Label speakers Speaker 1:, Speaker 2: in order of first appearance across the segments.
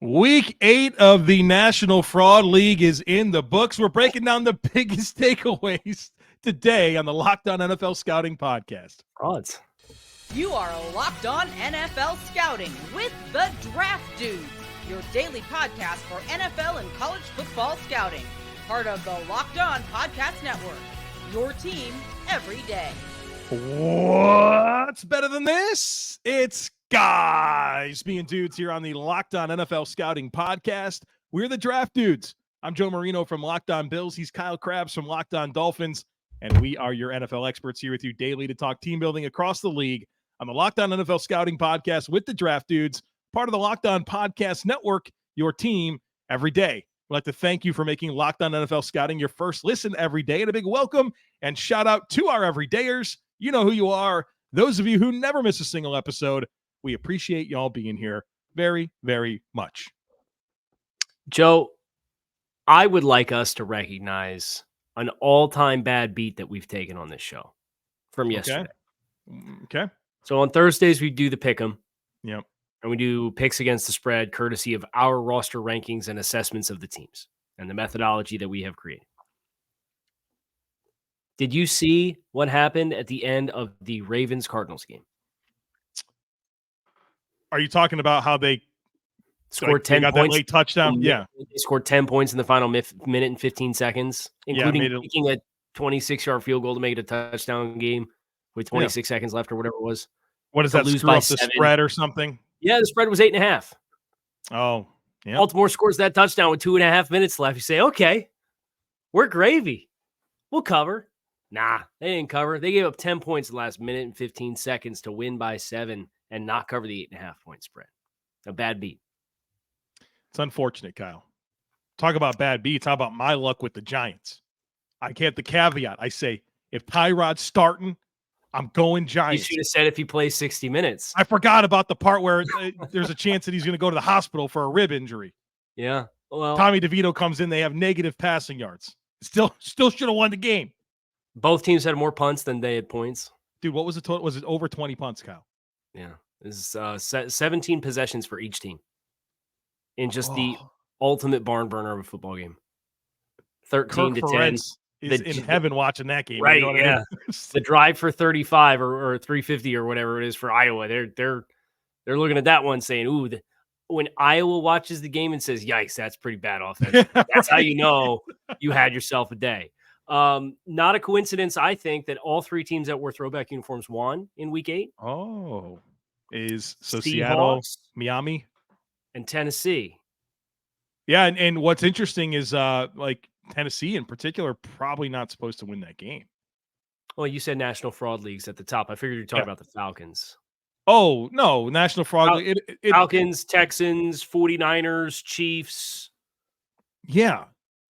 Speaker 1: Week 8 of the National Fraud League is in the books. We're breaking down the biggest takeaways today on the Locked On NFL Scouting Podcast.
Speaker 2: Odds.
Speaker 3: You are Locked On NFL Scouting with the Draft Dudes, your daily podcast for NFL and college football scouting. Part of the Locked On Podcast Network, your team every day.
Speaker 1: What's better than this? It's guys being dudes here on the Locked On NFL Scouting Podcast. We're the Draft Dudes. I'm Joe Marino from Locked On Bills. He's Kyle Crabbs from Locked On Dolphins. And we are your NFL experts here with you daily to talk team building across the league on the Locked On NFL Scouting Podcast with the Draft Dudes, part of the Locked On Podcast Network, your team every day. We'd like to thank you for making Locked On NFL Scouting your first listen every day, and a big welcome and shout out to our everydayers. You know who you are. Those of you who never miss a single episode, we appreciate y'all being here very, very much.
Speaker 2: Joe, I would like us to recognize an all-time bad beat that we've taken on this show from yesterday.
Speaker 1: Okay.
Speaker 2: So on Thursdays, we do the pick'em.
Speaker 1: Yep.
Speaker 2: And we do picks against the spread, courtesy of our roster rankings and assessments of the teams and the methodology that we have created. Did you see what happened at the end of the Ravens-Cardinals game?
Speaker 1: Are you talking about how they
Speaker 2: scored 10
Speaker 1: got
Speaker 2: points?
Speaker 1: That late touchdown? Yeah.
Speaker 2: They scored 10 points in the final minute and 15 seconds, including making a 26-yard field goal to make it a touchdown game with 26 seconds left or whatever it was.
Speaker 1: What does that screw up the spread or something?
Speaker 2: Yeah, the spread was 8.5.
Speaker 1: Oh, yeah.
Speaker 2: Baltimore scores that touchdown with 2.5 minutes left. You say, okay, we're gravy. We'll cover. Nah, they didn't cover. They gave up 10 points in the last minute and 15 seconds to win by 7 and not cover the 8.5-point spread. A bad beat.
Speaker 1: It's unfortunate, Kyle. Talk about bad beats. How about my luck with the Giants? I get the caveat. I say, if Tyrod's starting, I'm going Giants.
Speaker 2: You should have said if he plays 60 minutes.
Speaker 1: I forgot about the part where there's a chance that he's going to go to the hospital for a rib injury.
Speaker 2: Yeah. Well,
Speaker 1: Tommy DeVito comes in. They have negative passing yards. Still should have won the game.
Speaker 2: Both teams had more punts than they had points.
Speaker 1: Dude, what was the total? Was it over 20 punts, Kyle?
Speaker 2: Yeah. This is 17 possessions for each team in just the ultimate barn burner of a football game. 13
Speaker 1: Kirk
Speaker 2: to 10.
Speaker 1: Ferenc is in heaven watching that game.
Speaker 2: Right,
Speaker 1: you know what I mean?
Speaker 2: The drive for 35 or 350 or whatever it is for Iowa. They're looking at that one saying, ooh, when Iowa watches the game and says, yikes, that's pretty bad offense. That's how you know you had yourself a day. Not a coincidence, I think, that all three teams that wore throwback uniforms won in week 8.
Speaker 1: Oh, so
Speaker 2: Seahawks,
Speaker 1: Seattle, Miami,
Speaker 2: and Tennessee.
Speaker 1: Yeah, and what's interesting is like Tennessee in particular probably not supposed to win that game.
Speaker 2: Well, you said National Fraud Leagues at the top. I figured you're talking about the Falcons.
Speaker 1: Oh, no, National Fraud League.
Speaker 2: Falcons, Texans, 49ers, Chiefs.
Speaker 1: Yeah,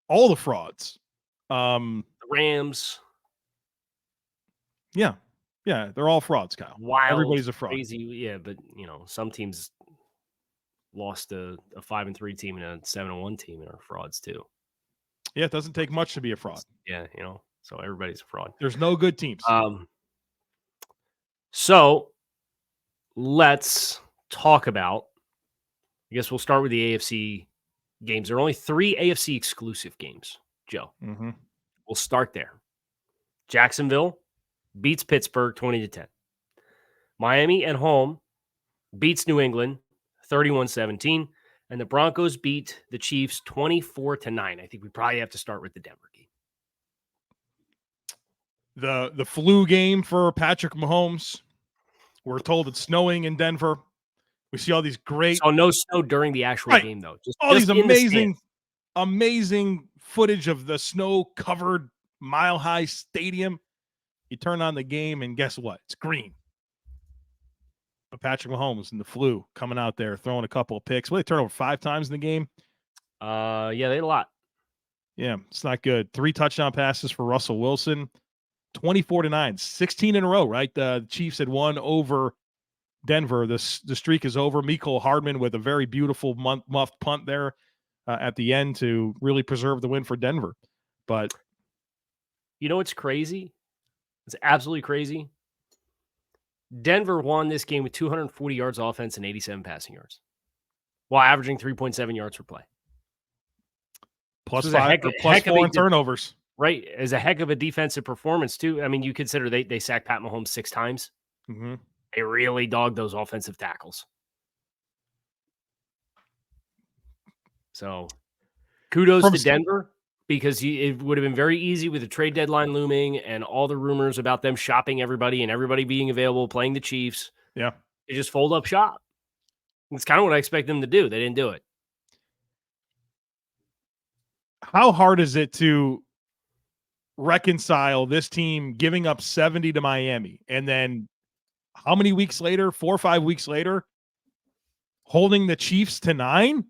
Speaker 1: all the frauds.
Speaker 2: The Rams.
Speaker 1: Yeah, they're all frauds, Kyle.
Speaker 2: Wild,
Speaker 1: everybody's a fraud.
Speaker 2: Crazy, yeah, but some teams lost a 5-3 team and a 7-1 team and are frauds too.
Speaker 1: Yeah, it doesn't take much to be a fraud.
Speaker 2: Yeah, so everybody's a fraud.
Speaker 1: There's no good teams.
Speaker 2: So let's talk about, I guess we'll start with the AFC games. There are only 3 AFC exclusive games, Joe.
Speaker 1: Mm-hmm.
Speaker 2: We'll start there. Jacksonville beats Pittsburgh 20-10. Miami at home beats New England 31-17. And the Broncos beat the Chiefs 24-9. I think we probably have to start with the Denver game.
Speaker 1: The flu game for Patrick Mahomes. We're told it's snowing in Denver. We see all these great.
Speaker 2: So no snow during the actual game, though. Just
Speaker 1: these amazing footage of the snow-covered mile-high stadium. You turn on the game, and guess what? It's green. But Patrick Mahomes and the flu coming out there, throwing a couple of picks. What, they turn over 5 times in the game?
Speaker 2: Yeah, they had a lot.
Speaker 1: Yeah, it's not good. 3 touchdown passes for Russell Wilson. 24-9, 16 in a row, right? The Chiefs had won over Denver. The streak is over. Mecole Hardman with a very beautiful muffed punt there at the end to really preserve the win for Denver. But
Speaker 2: you know what's crazy? It's absolutely crazy. Denver won this game with 240 yards offense and 87 passing yards. while averaging 3.7 yards per play.
Speaker 1: Plus
Speaker 2: This was
Speaker 1: 5 or plus 4 in turnovers.
Speaker 2: Right. As a heck of a defensive performance, too. I mean, you consider they sacked Pat Mahomes 6 times.
Speaker 1: Mm-hmm.
Speaker 2: They really dogged those offensive tackles. So kudos to Denver, because it would have been very easy with the trade deadline looming and all the rumors about them shopping everybody and everybody being available, playing the Chiefs.
Speaker 1: Yeah.
Speaker 2: They just fold up shop. It's kind of what I expect them to do. They didn't do it.
Speaker 1: How hard is it to reconcile this team giving up 70 to Miami and then how many weeks later, 4 or 5 weeks later, holding the Chiefs to 9?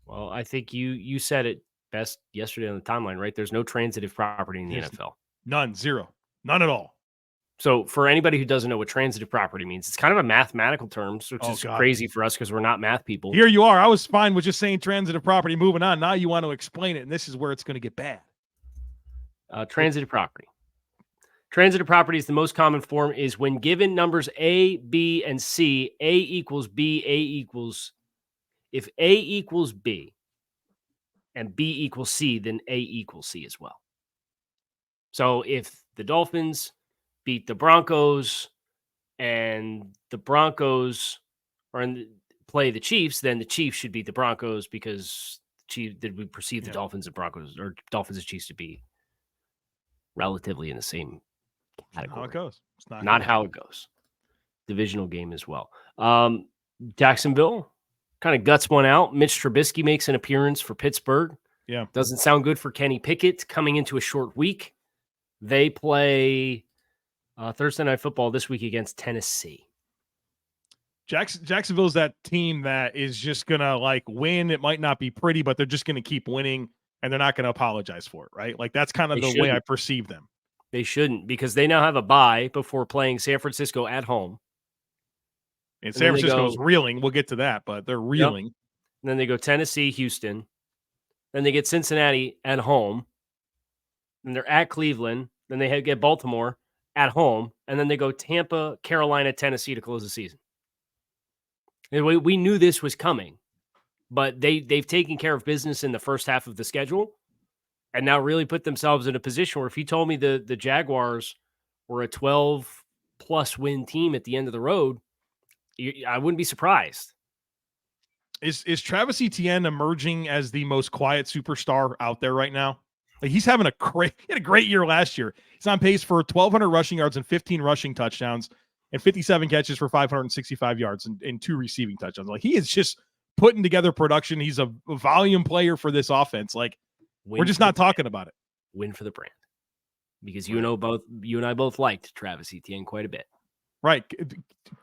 Speaker 2: Well, I think you said it best yesterday on the timeline, right? There's no transitive property in the NFL.
Speaker 1: None, zero, none at all.
Speaker 2: So for anybody who doesn't know what transitive property means, it's kind of a mathematical term, which is crazy for us because we're not math people.
Speaker 1: Here you are. I was fine with just saying transitive property, moving on. Now you want to explain it, and this is where it's going to get bad.
Speaker 2: Transitive property. Transitive property is the most common form is when given numbers A, B, and C, A equals B, if A equals B and B equals C, then A equals C as well. So if the Dolphins beat the Broncos and the Broncos play the Chiefs, then the Chiefs should beat the Broncos because we perceive the Dolphins and Broncos or Dolphins and Chiefs to be relatively in the same category.
Speaker 1: How it goes. It's
Speaker 2: not how it goes. Divisional game as well. Jacksonville kind of guts one out. Mitch Trubisky makes an appearance for Pittsburgh.
Speaker 1: Yeah.
Speaker 2: Doesn't sound good for Kenny Pickett coming into a short week. They play Thursday Night Football this week against Tennessee.
Speaker 1: Jacksonville's that team that is just going to win. It might not be pretty, but they're just going to keep winning and they're not going to apologize for it, right? That's kind of the way I perceive them.
Speaker 2: They shouldn't, because they now have a bye before playing San Francisco at home.
Speaker 1: And San Francisco's reeling. We'll get to that, but they're reeling.
Speaker 2: Yep. And then they go Tennessee, Houston. Then they get Cincinnati at home. Then they're at Cleveland. Then they get Baltimore at home. And then they go Tampa, Carolina, Tennessee to close the season. And we knew this was coming, but they've taken care of business in the first half of the schedule and now really put themselves in a position where if you told me the Jaguars were a 12-plus win team at the end of the road, I wouldn't be surprised.
Speaker 1: Is Travis Etienne emerging as the most quiet superstar out there right now? He's having he had a great year last year. He's on pace for 1,200 rushing yards and 15 rushing touchdowns and 57 catches for 565 yards and 2 receiving touchdowns. He is just putting together production. He's a volume player for this offense. We're just not talking about it.
Speaker 2: Win for the brand. Because you and I both liked Travis Etienne quite a bit.
Speaker 1: Right.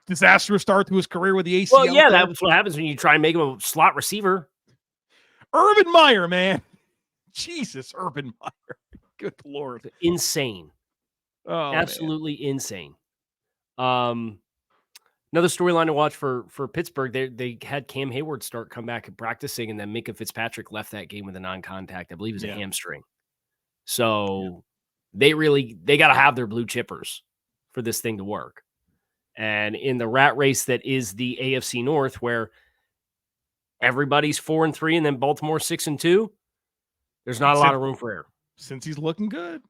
Speaker 1: Disastrous start to his career with the ACL.
Speaker 2: Well, yeah, that's what happens when you try and make him a slot receiver.
Speaker 1: Urban Meyer, man. Jesus, Urban Meyer. Good Lord.
Speaker 2: Insane.
Speaker 1: Oh,
Speaker 2: absolutely insane. Another storyline to watch for Pittsburgh. They had Cam Hayward come back and practicing, and then Minka Fitzpatrick left that game with a non-contact. I believe it was a hamstring. So they got to have their blue chippers for this thing to work. And in the rat race that is the AFC North, where everybody's 4-3 and then Baltimore 6-2, there's not a lot of room for error.
Speaker 1: Since he's looking good.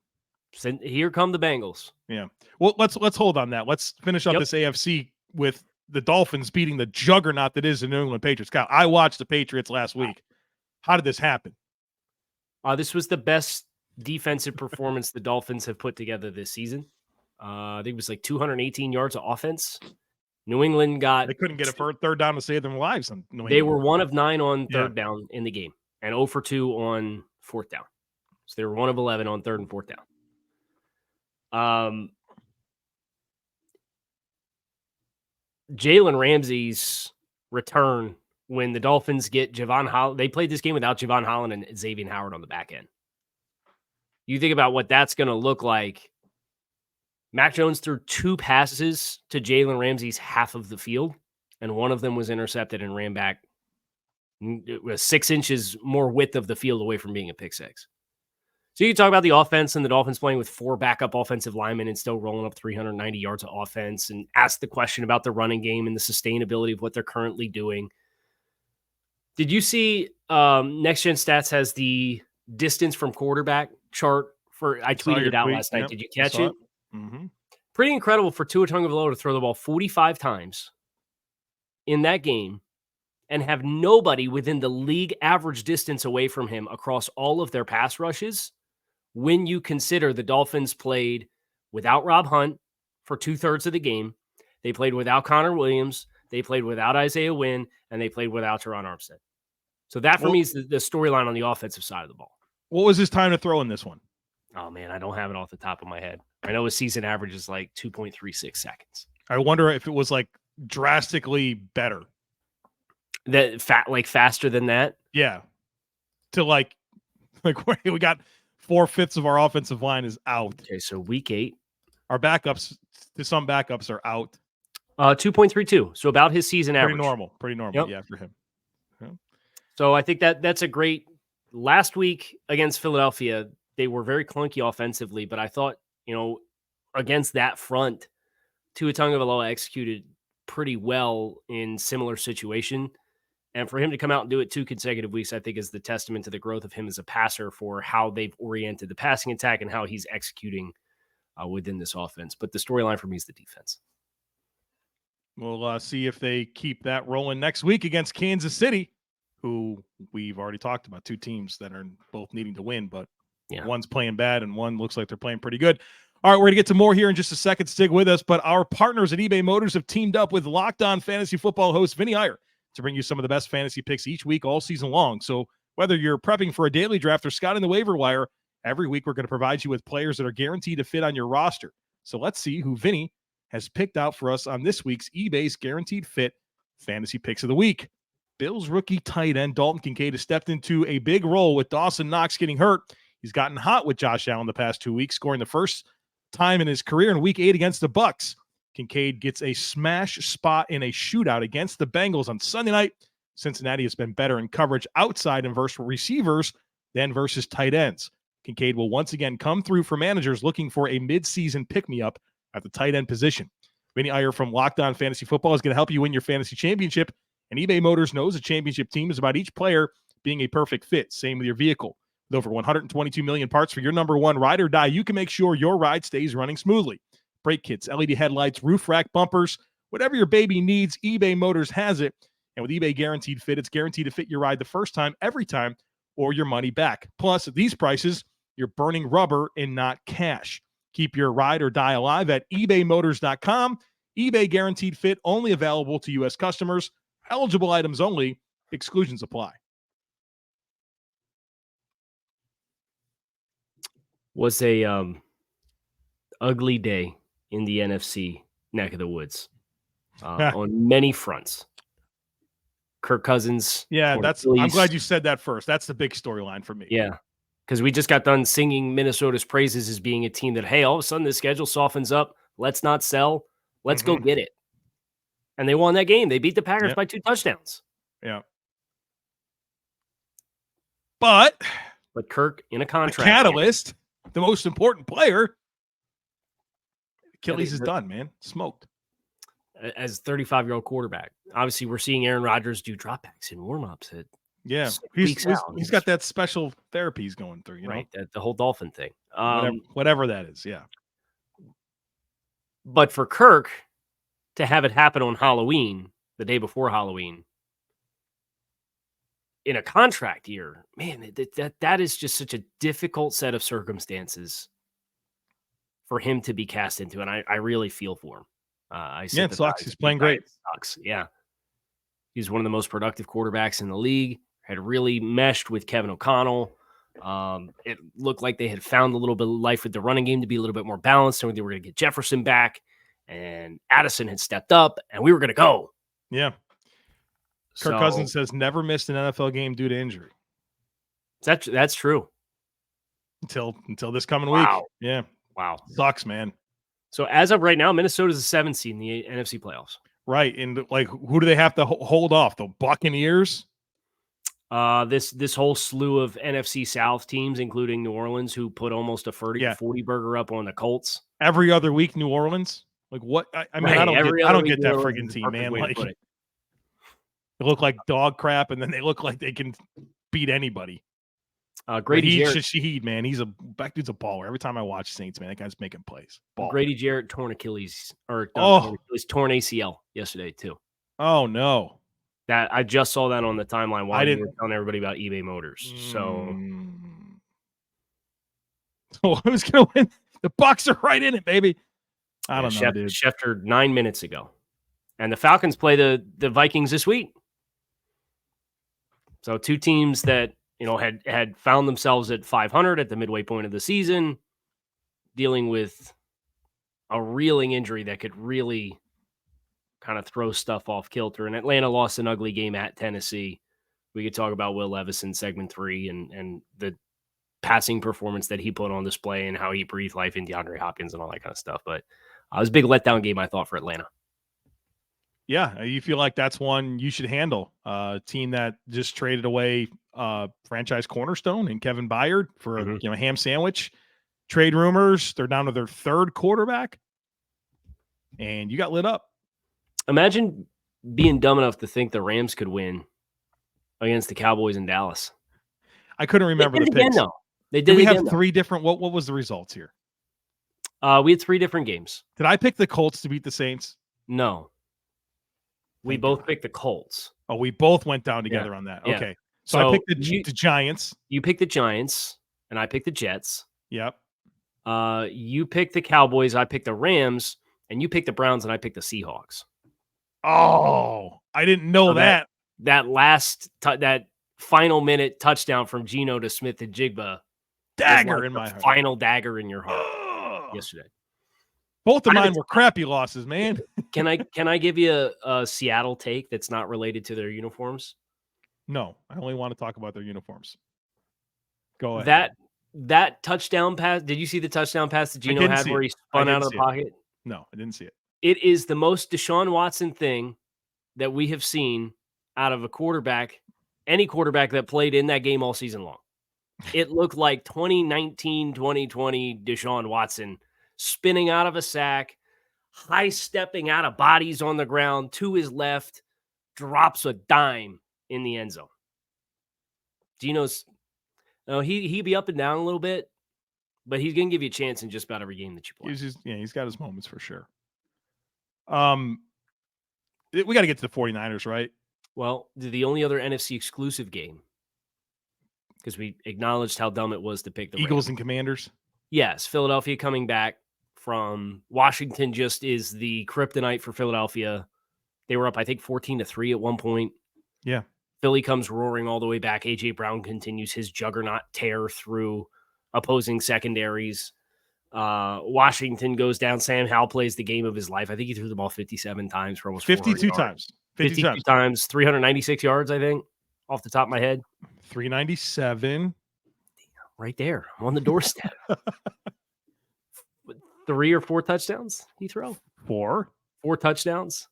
Speaker 2: Here come the Bengals.
Speaker 1: Yeah. Well, let's hold on that. Let's finish up this AFC with the Dolphins beating the juggernaut that is the New England Patriots. God, I watched the Patriots last week. How did this happen?
Speaker 2: This was the best defensive performance the Dolphins have put together this season. I think it was 218 yards of offense. New England
Speaker 1: they couldn't get a third down to save their lives.
Speaker 2: They were 1 of 9 on third down in the game and 0 for 2 on fourth down. So they were 1 of 11 on third and fourth down. Jalen Ramsey's return when the Dolphins get Javon Holland. They played this game without Javon Holland and Xavier Howard on the back end. You think about what that's going to look like. Mac Jones threw 2 passes to Jalen Ramsey's half of the field, and one of them was intercepted and ran back. It was 6 inches more width of the field away from being a pick six. So you can talk about the offense and the Dolphins playing with 4 backup offensive linemen and still rolling up 390 yards of offense, and ask the question about the running game and the sustainability of what they're currently doing. Did you see Next Gen Stats has the distance from quarterback chart for? I tweeted it out last night.
Speaker 1: Yep.
Speaker 2: Did you catch it?
Speaker 1: Mm-hmm.
Speaker 2: Pretty incredible for Tua Tagovailoa to throw the ball 45 times in that game and have nobody within the league average distance away from him across all of their pass rushes. When you consider the Dolphins played without Rob Hunt for 2/3 of the game, they played without Connor Williams, they played without Isaiah Wynn, and they played without Teron Armstead. So that for me is the storyline on the offensive side of the ball.
Speaker 1: What was his time to throw in this one?
Speaker 2: Oh, man, I don't have it off the top of my head. I know his season average is like 2.36 seconds.
Speaker 1: I wonder if it was like drastically better.
Speaker 2: That faster than that?
Speaker 1: Yeah. To like we got 4/5 of our offensive line is out.
Speaker 2: Okay, so week 8.
Speaker 1: Our backups, some backups are out.
Speaker 2: 2.32. So about his season average.
Speaker 1: Pretty normal. Yep. Yeah, for him. Yeah.
Speaker 2: So I think that's a great. Last week against Philadelphia, they were very clunky offensively, but I thought, against that front, Tua Tagovailoa executed pretty well in similar situation. And for him to come out and do it 2 consecutive weeks, I think is the testament to the growth of him as a passer for how they've oriented the passing attack and how he's executing within this offense. But the storyline for me is the defense.
Speaker 1: We'll see if they keep that rolling next week against Kansas City, who we've already talked about, 2 teams that are both needing to win, but one's playing bad and one looks like they're playing pretty good. All right, we're going to get to more here in just a second. Stick with us. But our partners at eBay Motors have teamed up with Locked On Fantasy Football host Vinny Iyer to bring you some of the best fantasy picks each week all season long. So whether you're prepping for a daily draft or scouting the waiver wire, every week we're going to provide you with players that are guaranteed to fit on your roster. So let's see who Vinny has picked out for us on this week's eBay's Guaranteed Fit Fantasy Picks of the Week. Bills rookie tight end Dalton Kincaid has stepped into a big role with Dawson Knox getting hurt. He's gotten hot with Josh Allen the past 2 weeks, scoring the first time in his career in Week 8 against the Bucs. Kincaid gets a smash spot in a shootout against the Bengals on Sunday night. Cincinnati has been better in coverage outside and versus receivers than versus tight ends. Kincaid will once again come through for managers looking for a midseason pick-me-up at the tight end position. Vinny Iyer from Locked On Fantasy Football is going to help you win your fantasy championship, and eBay Motors knows a championship team is about each player being a perfect fit. Same with your vehicle. With over 122 million parts for your number one ride or die, you can make sure your ride stays running smoothly. Brake kits, LED headlights, roof rack bumpers, whatever your baby needs, eBay Motors has it. And with eBay Guaranteed Fit, it's guaranteed to fit your ride the first time, every time, or your money back. Plus, at these prices, you're burning rubber and not cash. Keep your ride or die alive at ebaymotors.com. eBay Guaranteed Fit, only available to U.S. customers. Eligible items only. Exclusions apply.
Speaker 2: Was a ugly day in the NFC neck of the woods on many fronts. Kirk Cousins.
Speaker 1: Yeah, I'm glad you said that first. That's the big storyline for me.
Speaker 2: Yeah, because we just got done singing Minnesota's praises as being a team that, hey, all of a sudden the schedule softens up. Let's not sell. Let's go get it. And they won that game. They beat the Packers by 2 touchdowns.
Speaker 1: Yeah. But
Speaker 2: Kirk in a contract.
Speaker 1: The catalyst, the most important player, Achilles is done, man. Smoked.
Speaker 2: As 35-year-old quarterback. Obviously, we're seeing Aaron Rodgers do dropbacks in warm-ups.
Speaker 1: Yeah, he's got that special therapy he's going through,
Speaker 2: right? The whole Dolphin thing.
Speaker 1: Whatever that is, yeah.
Speaker 2: But for Kirk to have it happen on Halloween, the day before Halloween, in a contract year, man, that is just such a difficult set of circumstances for him to be cast into, and I really feel for him.
Speaker 1: It sucks. He's playing great.
Speaker 2: It sucks. Yeah. He's one of the most productive quarterbacks in the league, had really meshed with Kevin O'Connell. It looked like they had found a little bit of life with the running game to be a little bit more balanced, and they were going to get Jefferson back, and Addison had stepped up, and we were going to go.
Speaker 1: Yeah. Kirk Cousins has never missed an NFL game due to injury.
Speaker 2: That's true.
Speaker 1: Until this coming week. Yeah.
Speaker 2: Wow.
Speaker 1: Sucks, man.
Speaker 2: So as of right now, Minnesota's a 7th seed in the NFC playoffs.
Speaker 1: Right. And who do they have to hold off? The Buccaneers?
Speaker 2: This whole slew of NFC South teams, including New Orleans, who put almost a 40 burger up on the Colts.
Speaker 1: Every other week, New Orleans? Like what? I mean, right. I don't get that friggin' team, man. They look like dog crap, and then they look like they can beat anybody.
Speaker 2: Grady Jarrett,
Speaker 1: Shaheed, man, that dude's a baller. Every time I watch Saints, man, that guy's making plays. Baller.
Speaker 2: Grady Jarrett torn Achilles torn ACL yesterday too.
Speaker 1: Oh no,
Speaker 2: that I just saw that on the timeline while you were telling everybody about eBay Motors. So
Speaker 1: who's gonna win? The Bucs are right in it, baby. I don't know, dude.
Speaker 2: Schefter 9 minutes ago, and the Falcons play the Vikings this week. So two teams that had found themselves at 500 at the midway point of the season, dealing with a reeling injury that could really kind of throw stuff off kilter. And Atlanta lost an ugly game at Tennessee. We could talk about Will Levis in segment 3 and the passing performance that he put on display and how he breathed life in DeAndre Hopkins and all that kind of stuff. But it was a big letdown game, I thought, for Atlanta.
Speaker 1: Yeah, you feel like that's one you should handle. Team that just traded away franchise cornerstone and Kevin Byard for a ham sandwich. Trade rumors, they're down to their third quarterback, and you got lit up.
Speaker 2: Imagine being dumb enough to think the Rams could win against the Cowboys in Dallas.
Speaker 1: I couldn't remember the picks.
Speaker 2: Again, though. They did.
Speaker 1: We have three different. What was the results here?
Speaker 2: We had 3 different games.
Speaker 1: Did I pick the Colts to beat the Saints?
Speaker 2: No. We both picked the Colts.
Speaker 1: Oh, we both went down together on that.
Speaker 2: Yeah.
Speaker 1: Okay. So I picked the Giants.
Speaker 2: You picked the Giants, and I picked the Jets.
Speaker 1: Yep.
Speaker 2: You picked the Cowboys, I picked the Rams, and you picked the Browns, and I picked the Seahawks.
Speaker 1: Oh, I didn't know that.
Speaker 2: That last that final minute touchdown from Geno to Smith and Jigba.
Speaker 1: Dagger in my heart.
Speaker 2: Final dagger in your heart yesterday.
Speaker 1: Both of mine were crappy losses, man.
Speaker 2: Can I give you a Seattle take that's not related to their uniforms?
Speaker 1: No, I only want to talk about their uniforms. Go ahead.
Speaker 2: That touchdown pass. Did you see the touchdown pass that Geno had where he spun out of the pocket?
Speaker 1: No, I didn't see it.
Speaker 2: It is the most Deshaun Watson thing that we have seen out of a quarterback, any quarterback that played in that game all season long. It looked like 2019, 2020 Deshaun Watson spinning out of a sack, high stepping out of bodies on the ground to his left, drops a dime in the end zone. Geno's, he'd be up and down a little bit, but he's going to give you a chance in just about every game that you play.
Speaker 1: He's got his moments for sure. We got to get to the 49ers, right?
Speaker 2: Well, the only other NFC exclusive game, because we acknowledged how dumb it was to pick the
Speaker 1: Eagles
Speaker 2: Rams.
Speaker 1: And Commanders.
Speaker 2: Yes, Philadelphia coming back from Washington just is the kryptonite for Philadelphia. They were up, I think, 14-3 at one point.
Speaker 1: Yeah.
Speaker 2: Philly comes roaring all the way back. A.J. Brown continues his juggernaut tear through opposing secondaries. Washington goes down. Sam Howell plays the game of his life. I think he threw the ball 57 times for almost
Speaker 1: 52 times.
Speaker 2: 52 times, 396 yards, I think, off the top of my head.
Speaker 1: 397.
Speaker 2: Right there. I'm on the doorstep. 3 or 4 touchdowns he throw?
Speaker 1: 4
Speaker 2: touchdowns.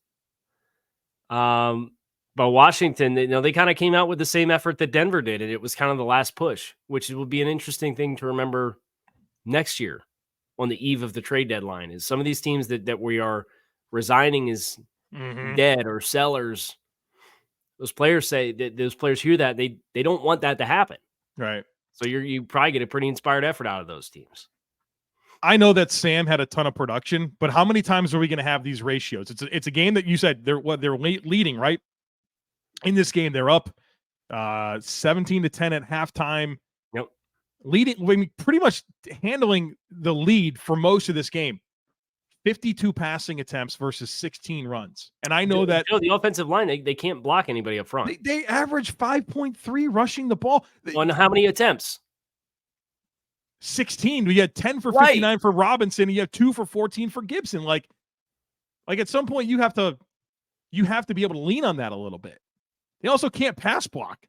Speaker 2: But Washington, they kind of came out with the same effort that Denver did, and it was kind of the last push, which will be an interesting thing to remember next year on the eve of the trade deadline. Is some of these teams that we are resigning as dead or sellers, those players say that those players hear that they don't want that to happen.
Speaker 1: Right.
Speaker 2: So you probably get a pretty inspired effort out of those teams.
Speaker 1: I know that Sam had a ton of production, but how many times are we going to have these ratios? It's a game that you said they're leading, right? In this game, they're up 17-10 at halftime.
Speaker 2: Yep.
Speaker 1: Leading, pretty much handling the lead for most of this game. 52 passing attempts versus 16 runs. And I know that
Speaker 2: the offensive line, they can't block anybody up front.
Speaker 1: They average 5.3 rushing the ball.
Speaker 2: On how many attempts?
Speaker 1: 16. We had 10 for 59 for Robinson. And you have 2 for 14 for Gibson. Like at some point you have to be able to lean on that a little bit. They also can't pass block.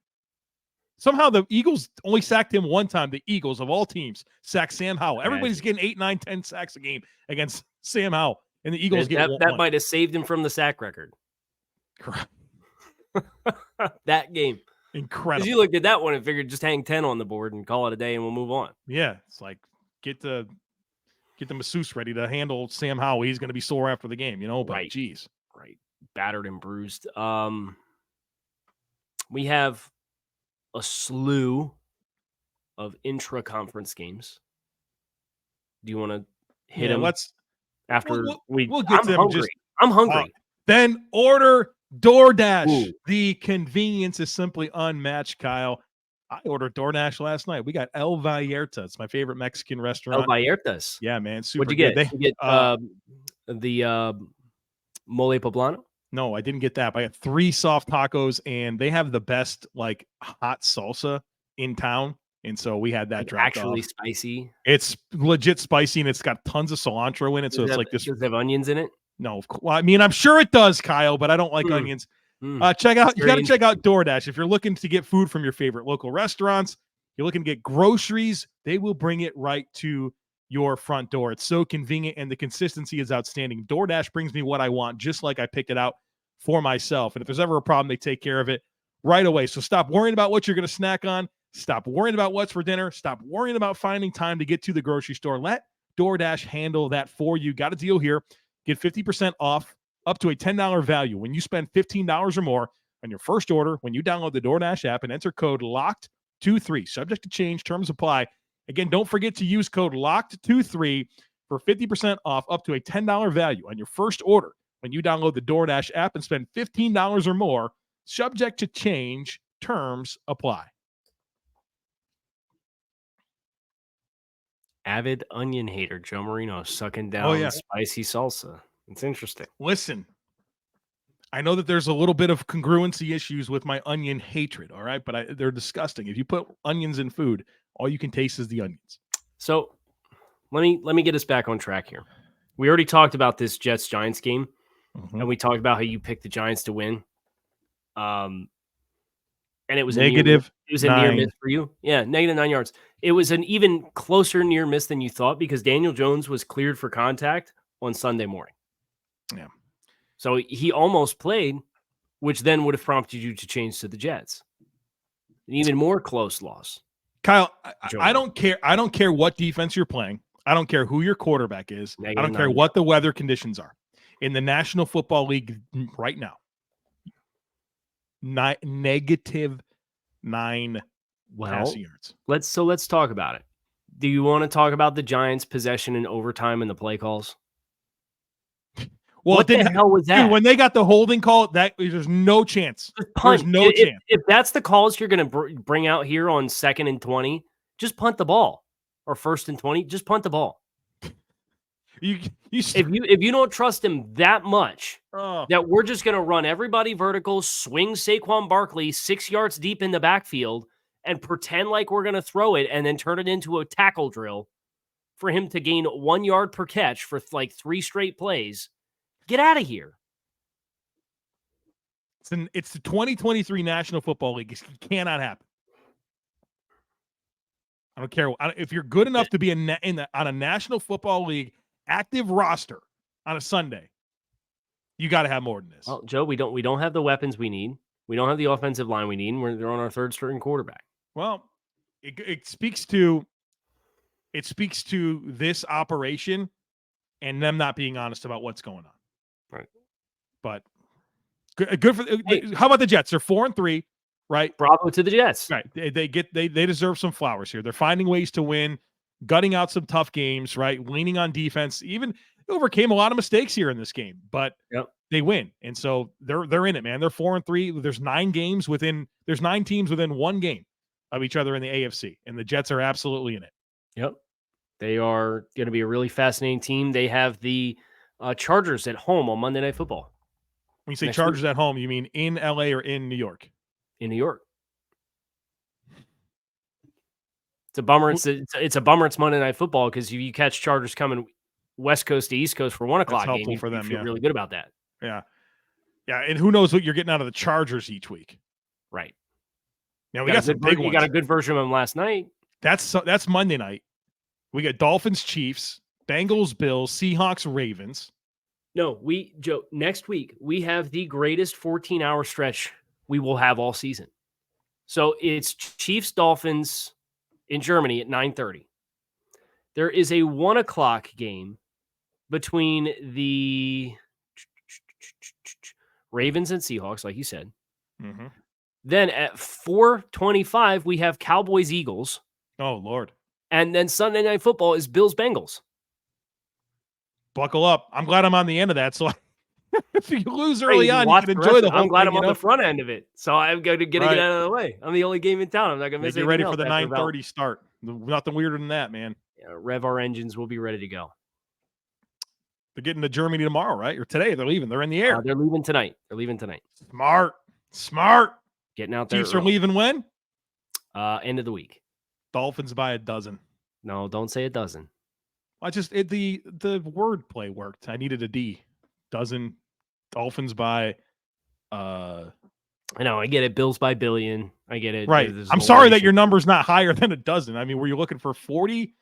Speaker 1: Somehow the Eagles only sacked him one time. The Eagles, of all teams, sacked Sam Howell. Everybody's getting 8, 9, 10 sacks a game against Sam Howell. And the Eagles get
Speaker 2: that might have saved him from the sack record. That game.
Speaker 1: Incredible.
Speaker 2: Because you looked at that one and figured just hang 10 on the board and call it a day and we'll move on.
Speaker 1: Yeah. It's like get the masseuse ready to handle Sam Howell. He's going to be sore after the game, but
Speaker 2: right.
Speaker 1: Geez.
Speaker 2: Right. Battered and bruised. we have a slew of intra-conference games. Do you want to hit them after
Speaker 1: we'll get
Speaker 2: I'm
Speaker 1: to them.
Speaker 2: hungry. I'm hungry.
Speaker 1: Then order DoorDash.
Speaker 2: Ooh.
Speaker 1: The convenience is simply unmatched, Kyle. I ordered DoorDash last night. We got El Vallarta. It's my favorite Mexican restaurant.
Speaker 2: El Vallartas.
Speaker 1: Yeah, man. Super
Speaker 2: What'd you
Speaker 1: good.
Speaker 2: get? You get the mole poblano?
Speaker 1: No, I didn't get that. But I got 3 soft tacos, and they have the best like hot salsa in town. And so we had that dropped
Speaker 2: actually
Speaker 1: off.
Speaker 2: Spicy.
Speaker 1: It's legit spicy, and it's got tons of cilantro in it. So it's like this.
Speaker 2: Does it have onions in it?
Speaker 1: No, well, I mean, I'm sure it does, Kyle, but I don't like onions. You got to check out DoorDash. If you're looking to get food from your favorite local restaurants, you're looking to get groceries, they will bring it right to your front door. It's so convenient, and the consistency is outstanding. DoorDash brings me what I want, just like I picked it out for myself. And if there's ever a problem, they take care of it right away. So stop worrying about what you're going to snack on. Stop worrying about what's for dinner. Stop worrying about finding time to get to the grocery store. Let DoorDash handle that for you. Got a deal here. Get 50% off up to a $10 value when you spend $15 or more on your first order when you download the DoorDash app and enter code LOCKED23. Subject to change. Terms apply. Again, don't forget to use code LOCKED23 for 50% off up to a $10 value on your first order when you download the DoorDash app and spend $15 or more. Subject to change. Terms apply.
Speaker 2: Avid onion hater Joe Marino sucking down spicy salsa. It's interesting.
Speaker 1: Listen, I know that there's a little bit of congruency issues with my onion hatred, all right? But they're disgusting. If you put onions in food, all you can taste is the onions.
Speaker 2: So let me get us back on track here. We already talked about this Jets-Giants game, and we talked about how you picked the Giants to win. And it was a near miss for you. Yeah, -9 yards. It was an even closer near miss than you thought because Daniel Jones was cleared for contact on Sunday morning.
Speaker 1: Yeah.
Speaker 2: So he almost played, which then would have prompted you to change to the Jets. An even more close loss.
Speaker 1: Kyle, I don't care. I don't care what defense you're playing. I don't care who your quarterback is. I don't care what the weather conditions are. In the National Football League right now, -9 passing yards.
Speaker 2: Let's talk about it. Do you want to talk about the Giants' possession in overtime and the play calls?
Speaker 1: Well,
Speaker 2: what the hell was that?
Speaker 1: Dude, when they got the holding call, there's no chance. There's no chance.
Speaker 2: If that's the calls you're going to bring out here on 2nd and 20, just punt the ball. Or 1st and 20, just punt the ball. If you don't trust him that much, that we're just going to run everybody vertical, swing Saquon Barkley 6 yards deep in the backfield, and pretend like we're going to throw it and then turn it into a tackle drill for him to gain 1 yard per catch for like 3 straight plays, get out of here.
Speaker 1: It's the 2023 National Football League. It cannot happen. I don't care. If you're good enough to be on a National Football League active roster on a Sunday, you got to have more than this.
Speaker 2: Well, Joe, we don't have the weapons we need. We don't have the offensive line we need. They're on our 3rd string quarterback.
Speaker 1: Well, it speaks to this operation and them not being honest about what's going on.
Speaker 2: Right.
Speaker 1: But good for. How about the Jets? They're 4-3, right?
Speaker 2: Bravo to the Jets.
Speaker 1: Right. They deserve some flowers here. They're finding ways to win, gutting out some tough games, right? Leaning on defense, even overcame a lot of mistakes here in this game, but they win. And so they're in it, man. They're 4-3. There's 9 teams within 1 game of each other in the AFC, and the Jets are absolutely in it.
Speaker 2: Yep. They are going to be a really fascinating team. They have the Chargers at home on Monday Night Football.
Speaker 1: When you say Chargers at home, you mean in LA or in New York?
Speaker 2: In New York. It's a bummer. It's a bummer. It's Monday Night Football because if you catch Chargers coming West Coast to East Coast for 1 o'clock game, you feel really good about that.
Speaker 1: Yeah. Yeah. And who knows what you're getting out of the Chargers each week.
Speaker 2: Right.
Speaker 1: Yeah, we got some big ones.
Speaker 2: You got a good version of them last night.
Speaker 1: That's Monday night. We got Dolphins, Chiefs, Bengals, Bills, Seahawks, Ravens.
Speaker 2: No, Joe, next week we have the greatest 14-hour stretch we will have all season. So it's Chiefs, Dolphins in Germany at 9:30. There is a 1 o'clock game between the Ravens and Seahawks, like you said.
Speaker 1: Mm-hmm.
Speaker 2: Then at 4:25, we have Cowboys-Eagles.
Speaker 1: Oh, Lord.
Speaker 2: And then Sunday Night Football is Bills-Bengals.
Speaker 1: Buckle up. I'm glad I'm on the end of that. So if you lose
Speaker 2: Right,
Speaker 1: early
Speaker 2: you
Speaker 1: on, you
Speaker 2: watch
Speaker 1: can
Speaker 2: the
Speaker 1: enjoy
Speaker 2: rest
Speaker 1: the
Speaker 2: of it.
Speaker 1: whole
Speaker 2: I'm glad
Speaker 1: thing,
Speaker 2: I'm on the front end of it. So I'm going to get it
Speaker 1: Right.
Speaker 2: out of the way. I'm the only game in town. I'm not going to miss
Speaker 1: Get
Speaker 2: anything
Speaker 1: ready
Speaker 2: else
Speaker 1: for the
Speaker 2: after
Speaker 1: 9:30 start. Nothing weirder than that, man.
Speaker 2: Rev our engines. We'll be ready to go.
Speaker 1: They're getting to Germany tomorrow, right? Or today. They're leaving. They're in the air.
Speaker 2: They're leaving tonight.
Speaker 1: Smart.
Speaker 2: Getting out there
Speaker 1: Chiefs are
Speaker 2: early.
Speaker 1: leaving when?
Speaker 2: End of the week.
Speaker 1: Dolphins by a dozen.
Speaker 2: No, don't say a dozen.
Speaker 1: The word play worked. I needed a D. Dozen. Dolphins by
Speaker 2: I know, I get it. Bills by billion. I get it.
Speaker 1: right.
Speaker 2: There's
Speaker 1: I'm
Speaker 2: no
Speaker 1: sorry
Speaker 2: way
Speaker 1: that your number's not higher than a dozen. I mean, were you looking for 40?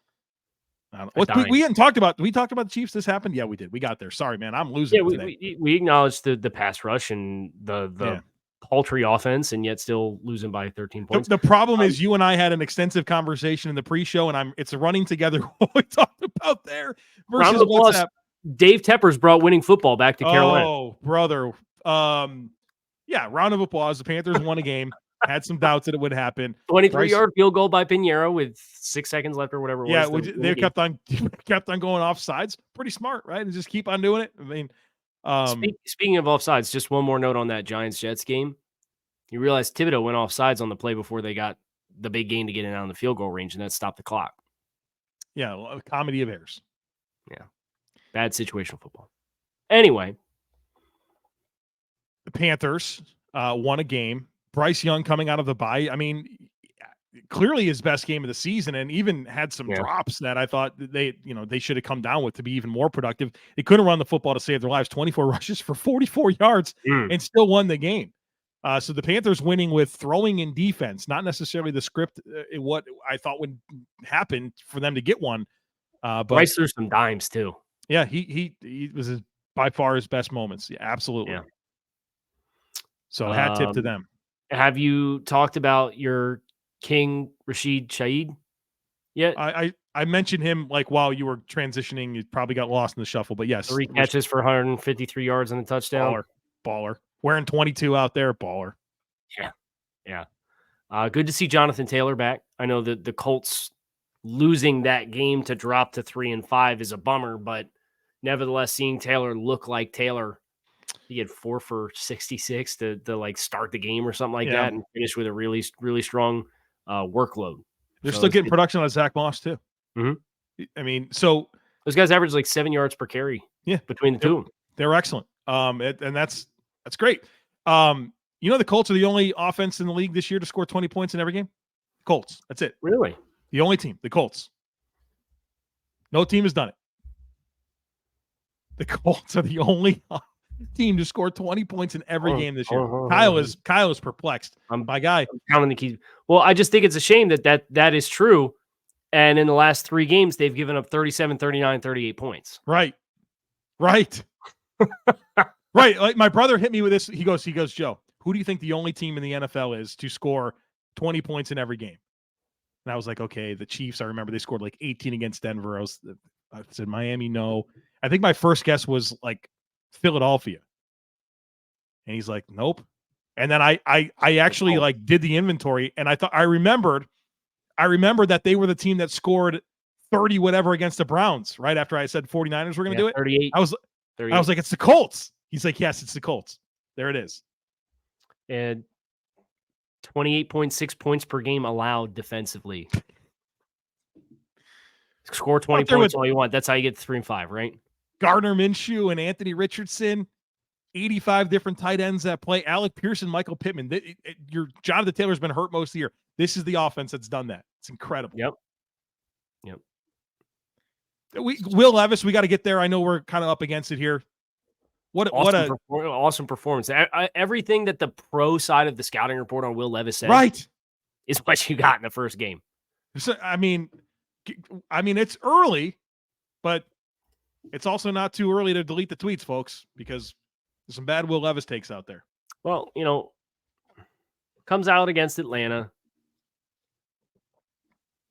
Speaker 1: We hadn't talked about the Chiefs. This happened. Yeah, we did. We got there. Sorry, man. I'm losing today.
Speaker 2: We acknowledged the pass rush and the paltry offense, and yet still losing by 13 points.
Speaker 1: The problem is you and I had an extensive conversation in the pre-show, and it's running together what we talked about there versus what's happening.
Speaker 2: Dave Teppers brought winning football back to Carolina.
Speaker 1: Oh, brother. Yeah, round of applause. The Panthers won a game. Had some doubts that it would happen.
Speaker 2: 23-yard field goal by Pinheiro with 6 seconds left or whatever it was.
Speaker 1: Yeah, they kept on going off sides. Pretty smart, right? And just keep on doing it. I mean,
Speaker 2: speaking of offsides, just one more note on that Giants-Jets game. You realize Thibodeau went offsides on the play before they got the big gain to get in on the field goal range, and that stopped the clock.
Speaker 1: Yeah, a comedy of errors.
Speaker 2: Yeah. Bad situational football. Anyway.
Speaker 1: The Panthers won a game. Bryce Young coming out of the bye. I mean, clearly his best game of the season, and even had some drops that I thought they should have come down with to be even more productive. They couldn't run the football to save their lives. 24 rushes for 44 yards and still won the game. So the Panthers winning with throwing and defense, not necessarily the script, what I thought would happen for them to get one. But
Speaker 2: Bryce threw some dimes too.
Speaker 1: Yeah, he was by far his best moments. Yeah, absolutely. Yeah. So hat tip to them.
Speaker 2: Have you talked about your king Rashid Shaheed yet?
Speaker 1: I mentioned him like while you were transitioning. You probably got lost in the shuffle, but yes.
Speaker 2: 3 catches for 153 yards and a touchdown.
Speaker 1: Baller. Wearing 22 out there, baller.
Speaker 2: Yeah. Good to see Jonathan Taylor back. I know that the Colts losing that game to drop to 3-5 is a bummer, but nevertheless, seeing Taylor look like Taylor, he had 4 for 66 to like start the game or something like that, and finish with a really, really strong workload.
Speaker 1: They're still getting production on Zach Moss too.
Speaker 2: Mm-hmm.
Speaker 1: I mean, so
Speaker 2: those guys average like 7 yards per carry.
Speaker 1: Yeah,
Speaker 2: between the two of them.
Speaker 1: They're excellent. And that's great. The Colts are the only offense in the league this year to score 20 points in every game. Colts. That's it.
Speaker 2: Really?
Speaker 1: The only team. The Colts. No team has done it. The Colts are the only team to score 20 points in every game this year. Kyle is perplexed. My guy.
Speaker 2: I'm counting the keys. Well, I just think it's a shame that is true. And in the last 3 games, they've given up 37, 39, 38 points.
Speaker 1: Right. Right. Like my brother hit me with this. He goes, Joe, who do you think the only team in the NFL is to score 20 points in every game? And I was like, okay, the Chiefs. I remember they scored like 18 against Denver. I said Miami, no. I think my first guess was like Philadelphia. And he's like, nope. And then I actually like did the inventory, and I remembered that they were the team that scored 30 whatever against the Browns right after I said 49ers were going to do it.
Speaker 2: 38.
Speaker 1: I was like, it's the Colts. He's like, yes, it's the Colts. There it is.
Speaker 2: And 28.6 points per game allowed defensively. Score 20 points all you want. That's how you get 3-5, right?
Speaker 1: Gardner Minshew and Anthony Richardson, 85 different tight ends that play. Alec Pearson, Michael Pittman. Your Jonathan Taylor's been hurt most of the year. This is the offense that's done that. It's incredible.
Speaker 2: Yep.
Speaker 1: Will Levis, we got to get there. I know we're kind of up against it here.
Speaker 2: Awesome performance. Everything that the pro side of the scouting report on Will Levis said is what you got in the first game.
Speaker 1: So, I mean, it's early, but it's also not too early to delete the tweets, folks, because there's some bad Will Levis takes out there.
Speaker 2: Well, comes out against Atlanta,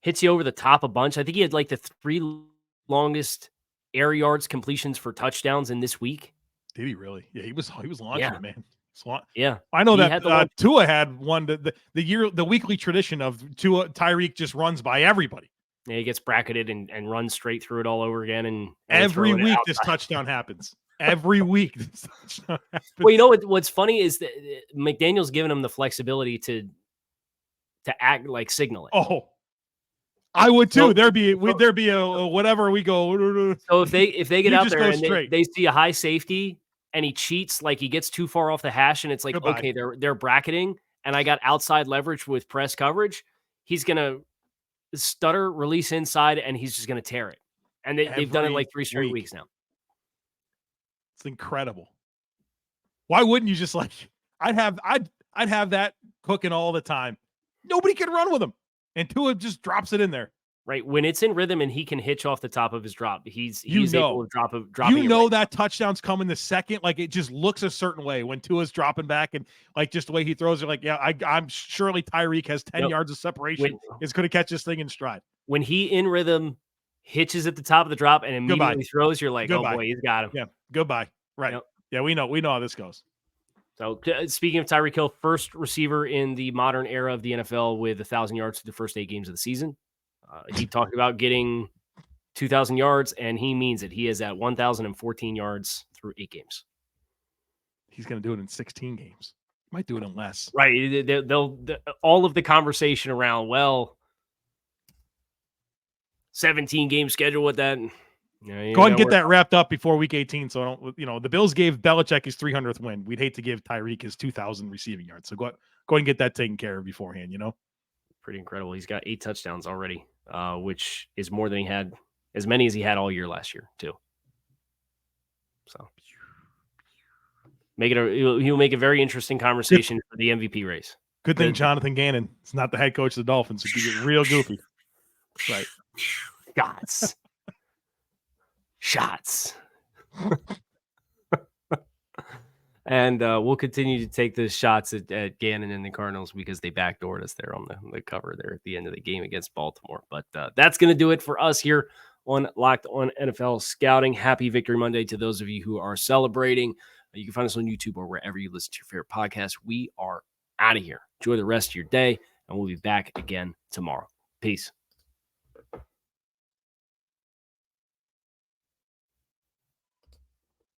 Speaker 2: hits you over the top a bunch. I think he had like the 3 longest air yards completions for touchdowns in this week.
Speaker 1: Did he really? Yeah, he was launching it, man. So
Speaker 2: Yeah.
Speaker 1: I know
Speaker 2: He
Speaker 1: that
Speaker 2: had the one.
Speaker 1: Tua had one the weekly tradition of Tyreek just runs by everybody.
Speaker 2: Yeah, he gets bracketed and runs straight through it all over again. And
Speaker 1: Every
Speaker 2: throw it
Speaker 1: week this
Speaker 2: outside.
Speaker 1: touchdown happens. Every week this touchdown happens.
Speaker 2: Well, you know what's funny is that McDaniel's given him the flexibility to act like signal it.
Speaker 1: Oh, I would too.
Speaker 2: So-
Speaker 1: There'd be a whatever we go.
Speaker 2: So if they get
Speaker 1: You
Speaker 2: out
Speaker 1: just
Speaker 2: there
Speaker 1: go
Speaker 2: and
Speaker 1: straight.
Speaker 2: they see a high safety and he cheats, like he gets too far off the hash, and it's like,
Speaker 1: Goodbye.
Speaker 2: okay, they're bracketing, and I got outside leverage with press coverage. He's gonna stutter, release inside, and he's just gonna tear it. And they've done it
Speaker 1: Every
Speaker 2: like 3 straight
Speaker 1: week.
Speaker 2: weeks now.
Speaker 1: It's incredible. Why wouldn't you just like? I'd have that cooking all the time. Nobody can run with him, and Tua just drops it in there.
Speaker 2: Right when it's in rhythm and he can hitch off the top of his drop, he's
Speaker 1: You know.
Speaker 2: able to drop.
Speaker 1: You know that touchdown's coming the second. Like it just looks a certain way when Tua's dropping back, and like just the way he throws it. Like I'm surely Tyreek has 10 yards of separation. Is going to catch this thing in stride.
Speaker 2: When he in rhythm hitches at the top of the drop and immediately throws, you're like,
Speaker 1: Goodbye.
Speaker 2: oh boy, he's got him.
Speaker 1: Yeah, goodbye. Right.
Speaker 2: Yep.
Speaker 1: Yeah, we know how this goes.
Speaker 2: So speaking of Tyreek Hill, first receiver in the modern era of the NFL with 1,000 yards through the first 8 games of the season. He talked about getting 2,000 yards, and he means it. He is at 1,014 yards through 8 games.
Speaker 1: He's going to do it in 16 games. Might do it in less.
Speaker 2: Right. They'll all of the conversation around, 17 game schedule with that.
Speaker 1: Go ahead and get that wrapped up before week 18. So I don't, the Bills gave Belichick his 300th win. We'd hate to give Tyreek his 2,000 receiving yards. So go ahead and get that taken care of beforehand.
Speaker 2: Pretty incredible. He's got 8 touchdowns already, which is more than he had, as many as he had all year last year too. So he'll make a very interesting conversation for the MVP race.
Speaker 1: Good thing Jonathan Gannon is not the head coach of the Dolphins. It could get real goofy. Right.
Speaker 2: Shots. And we'll continue to take those shots at Gannon and the Cardinals because they backdoored us there on the cover there at the end of the game against Baltimore. But that's going to do it for us here on Locked On NFL Scouting. Happy Victory Monday to those of you who are celebrating. You can find us on YouTube or wherever you listen to your favorite podcast. We are out of here. Enjoy the rest of your day, and we'll be back again tomorrow. Peace.